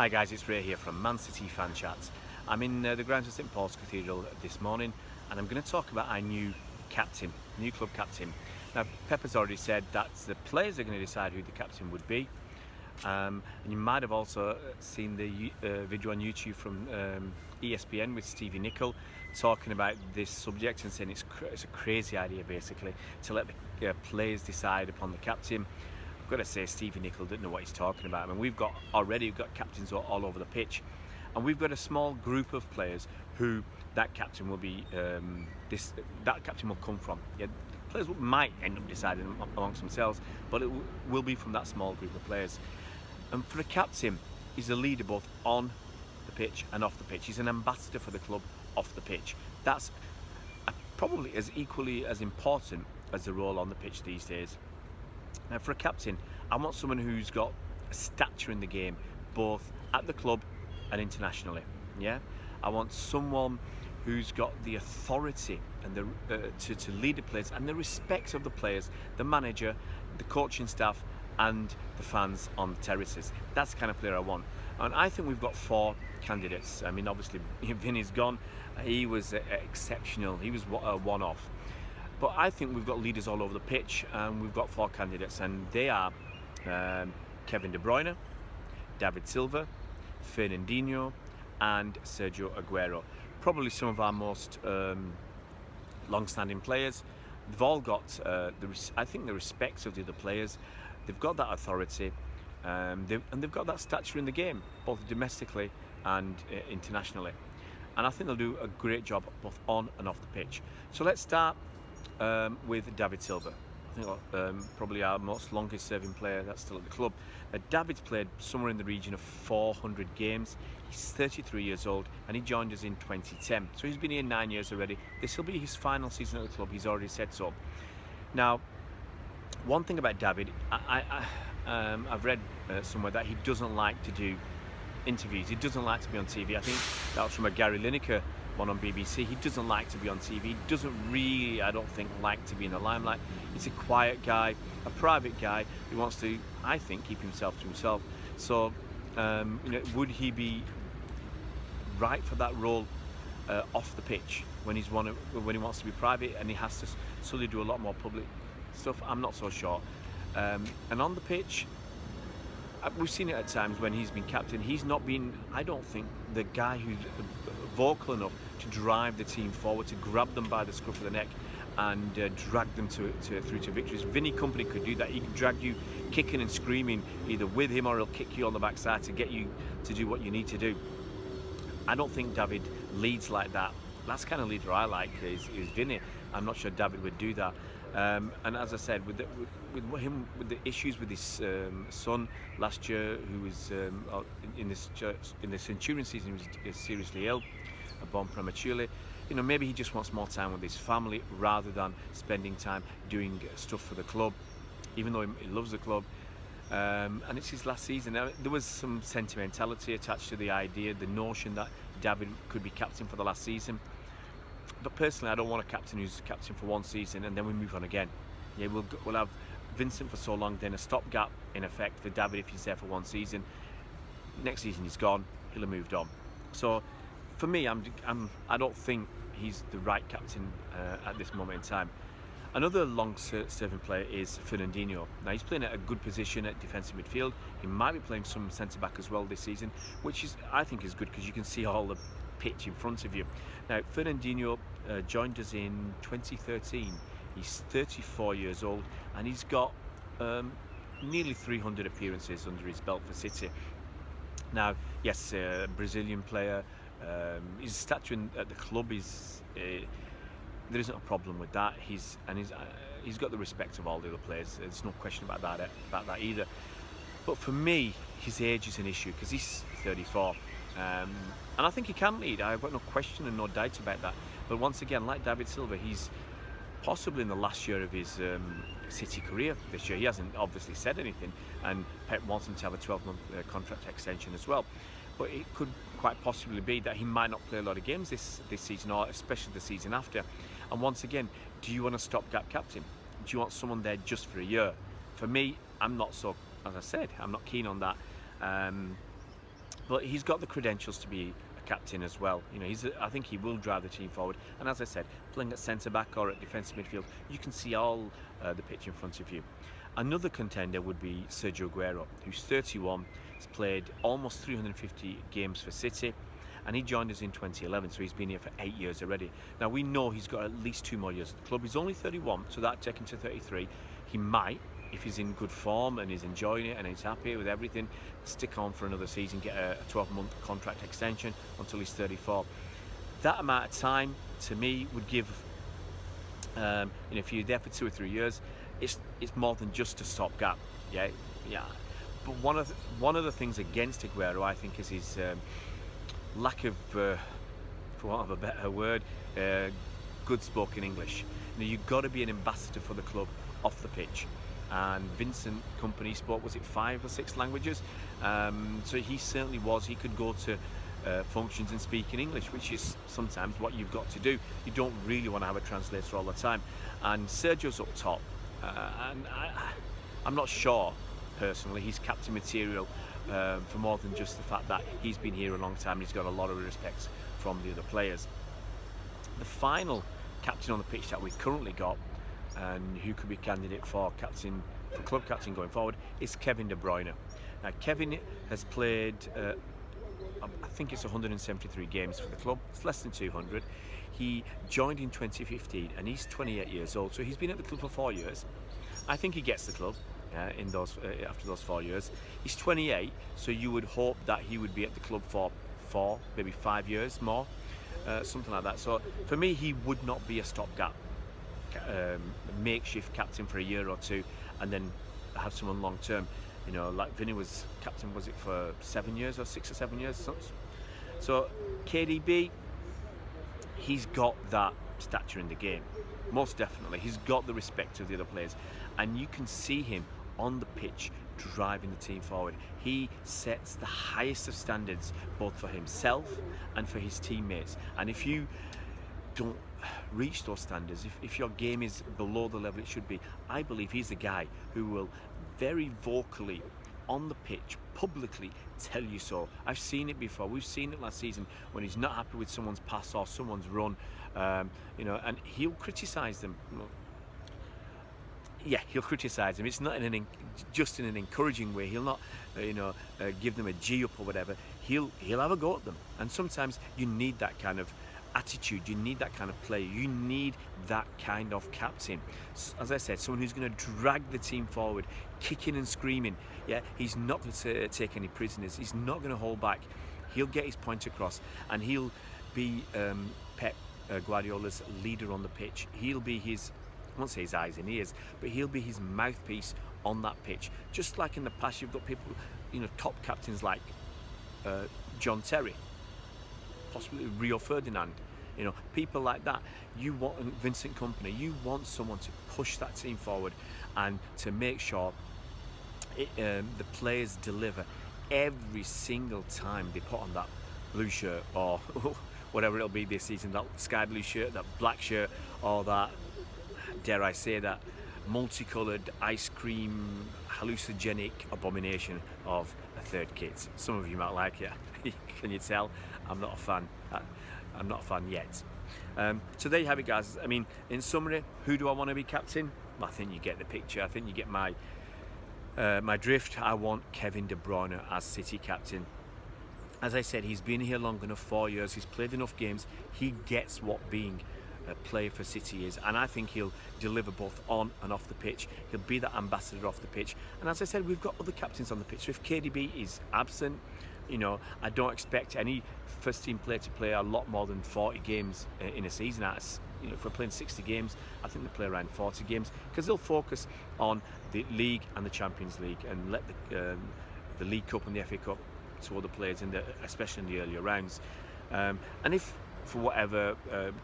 Hi guys, it's Ray here from Man City Fan Chats. I'm in the grounds of St Paul's Cathedral this morning and I'm going to talk about our new club captain. Now Pep has already said that the players are going to decide who the captain would be. And you might have also seen the video on YouTube from ESPN with Stevie Nicol talking about this subject and saying it's a crazy idea basically to let the players decide upon the captain. I've got to say Stevie Nicol didn't know what he's talking about. I mean, we've got captains all over the pitch, and we've got a small group of players who that captain will be. That captain will come from. Yeah, players might end up deciding amongst themselves, but it will be from that small group of players. And for a captain, he's a leader both on the pitch and off the pitch. He's an ambassador for the club off the pitch. That's probably as equally as important as the role on the pitch these days. Now for a captain, I want someone who's got a stature in the game, both at the club and internationally. Yeah, I want someone who's got the authority and to lead the players and the respect of the players, the manager, the coaching staff and the fans on the terraces. That's the kind of player I want. And I think we've got 4 candidates. I mean, obviously Vinny's gone. He was exceptional. He was a one-off. But I think we've got leaders all over the pitch, and we've got 4 candidates, and they are Kevin De Bruyne, David Silva, Fernandinho and Sergio Aguero. Probably some of our most long-standing players. They've all got I think the respect of the other players. They've got that authority, and they've got that stature in the game, both domestically and internationally. And I think they'll do a great job both on and off the pitch. So let's start with David Silva. I think probably our most longest serving player that's still at the club. David's played somewhere in the region of 400 games. He's 33 years old and he joined us in 2010. So he's been here 9 years already. This will be his final season at the club. He's already said so. Now, one thing about David, I've read somewhere that he doesn't like to do interviews. He doesn't like to be on TV. I think that was from a Gary Lineker one on BBC. He doesn't like to be on TV. He doesn't really, I don't think, like to be in the limelight. He's a quiet guy, a private guy who wants to, I think, keep himself to himself. So, would he be right for that role off the pitch when he wants to be private and he has to suddenly do a lot more public stuff? I'm not so sure. And on the pitch, we've seen it at times when he's been captain. He's not been, I don't think, the guy who's vocal enough to drive the team forward, to grab them by the scruff of the neck and drag them through to victories. Vincent Kompany could do that. He could drag you kicking and screaming either with him or he'll kick you on the backside to get you to do what you need to do. I don't think David leads like that. That's the kind of leader I like is Vinny. I'm not sure David would do that. And as I said, with the issues with his son last year, who was in the Centurion season, he was seriously ill, born prematurely. Maybe he just wants more time with his family rather than spending time doing stuff for the club, even though he loves the club. And it's his last season. Now, there was some sentimentality attached to the idea, the notion that David could be captain for the last season. But personally, I don't want a captain who's captain for one season and then we move on again. Yeah, we'll have Vincent for so long, then a stopgap in effect for David if he's there for one season. Next season he's gone, he'll have moved on. So for me, I don't think he's the right captain at this moment in time. Another long-serving player is Fernandinho. Now he's playing at a good position at defensive midfield. He might be playing some centre-back as well this season, which I think is good because you can see all the pitch in front of you. Now Fernandinho joined us in 2013. He's 34 years old and he's got nearly 300 appearances under his belt for City. Now, yes, Brazilian player. His stature at the club is there isn't a problem with that. He's got the respect of all the other players. There's no question about that either. But for me, his age is an issue because he's 34. And I think he can lead. I've got no question and no doubt about that. But once again, like David Silva, he's possibly in the last year of his City career this year. He hasn't obviously said anything, and Pep wants him to have a 12-month contract extension as well. But it could quite possibly be that he might not play a lot of games this season, or especially the season after. And once again, do you want a stopgap captain? Do you want someone there just for a year? For me, I'm not so, as I said, I'm not keen on that. but he's got the credentials to be a captain as well. You know, I think he will drive the team forward. And as I said, playing at centre back or at defensive midfield, you can see all the pitch in front of you. Another contender would be Sergio Aguero, who's 31. He's played almost 350 games for City, and he joined us in 2011, so he's been here for 8 years already. Now, we know he's got at least 2 more years at the club. He's only 31, so that'd take him to 33. He might, if he's in good form and he's enjoying it and he's happy with everything, stick on for another season, get a 12-month contract extension until he's 34. That amount of time, to me, would give, if you're there for 2 or 3 years, it's more than just a stopgap. Yeah. But one of the things against Aguero, I think, is his lack of, for want of a better word, good spoken English. You know, you've got to be an ambassador for the club off the pitch. And Vincent Kompany spoke, was it 5 or 6 languages? So he certainly was. He could go to functions and speak in English, which is sometimes what you've got to do. You don't really want to have a translator all the time. And Sergio's up top. And I'm not sure, personally, he's captain material for more than just the fact that he's been here a long time and he's got a lot of respect from the other players. The final captain on the pitch that we currently got, and who could be candidate for club captain going forward, is Kevin De Bruyne. Now, Kevin has played, I think it's 173 games for the club. It's less than 200. He joined in 2015 and he's 28 years old, so he's been at the club for 4 years. I think he gets the club after those 4 years. He's 28, so you would hope that he would be at the club for 4, maybe 5 years more, something like that. So for me, he would not be a stopgap makeshift captain for a year or two and then have someone long term. You know, like Vinny was captain, was it for 7 years or 6 or 7 years? So KDB, he's got that stature in the game, most definitely. He's got the respect of the other players, and you can see him on the pitch driving the team forward. He sets the highest of standards both for himself and for his teammates, and if you don't reach those standards, if your game is below the level it should be, I believe he's the guy who will very vocally on the pitch publicly tell you so. I've seen it before. We've seen it last season when he's not happy with someone's pass or someone's run, and he'll criticise them. Yeah, he'll criticise them. It's not just in an encouraging way. He'll not, give them a G up or whatever. He'll have a go at them. And sometimes you need that kind of attitude. You need that kind of player. You need that kind of captain. As I said, someone who's going to drag the team forward, kicking and screaming. Yeah, he's not going to take any prisoners. He's not going to hold back. He'll get his point across, and he'll be Pep Guardiola's leader on the pitch. He'll be his, I won't say his eyes and ears, but he'll be his mouthpiece on that pitch. Just like in the past, you've got people, top captains like John Terry, possibly Rio Ferdinand, people like that. You want Vincent Kompany. You want someone to push that team forward and to make sure the players deliver every single time they put on that blue shirt or whatever it'll be this season, that sky blue shirt, that black shirt, or that, dare I say, that multicoloured ice cream hallucinogenic abomination of a third kit. Some of you might like it. Can you tell? I'm not a fan. I'm not a fan yet. So there you have it, guys. I mean, in summary, who do I want to be captain? I think you get the picture. I think you get my drift. I want Kevin De Bruyne as City captain. As I said, he's been here long enough, 4 years. He's played enough games. He gets what being a player for City is, and I think he'll deliver both on and off the pitch. He'll be that ambassador off the pitch. And as I said, we've got other captains on the pitch. So if KDB is absent, I don't expect any first team player to play a lot more than 40 games in a season. If we're playing 60 games, I think they play around 40 games, because they'll focus on the league and the Champions League and let the League Cup and the FA Cup to other players, especially in the earlier rounds. And if for whatever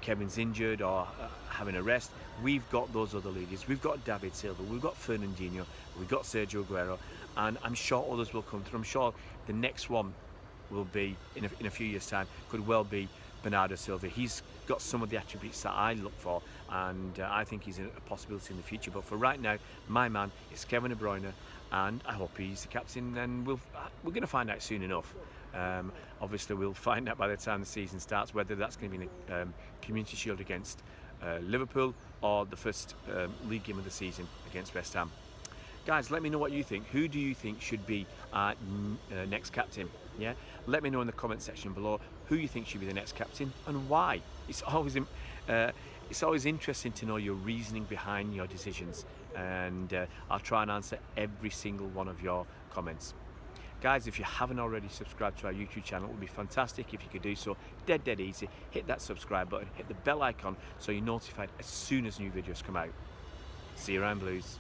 Kevin's injured or having a rest, we've got those other leaders. We've got David Silva, we've got Fernandinho, we've got Sergio Aguero, and I'm sure others will come through. I'm sure the next one will be, in a few years' time, could well be Bernardo Silva. He's got some of the attributes that I look for, and I think he's a possibility in the future. But for right now, my man is Kevin De Bruyne, and I hope he's the captain, and we're going to find out soon enough. Obviously, we'll find out by the time the season starts whether that's going to be in the Community Shield against Liverpool or the first league game of the season against West Ham. Guys, let me know what you think. Who do you think should be our next captain? Yeah, let me know in the comment section below who you think should be the next captain and why. It's always interesting to know your reasoning behind your decisions, and I'll try and answer every single one of your comments. Guys, if you haven't already subscribed to our YouTube channel, it would be fantastic if you could do so. Dead easy. Hit that subscribe button, hit the bell icon so you're notified as soon as new videos come out. See you around, Blues.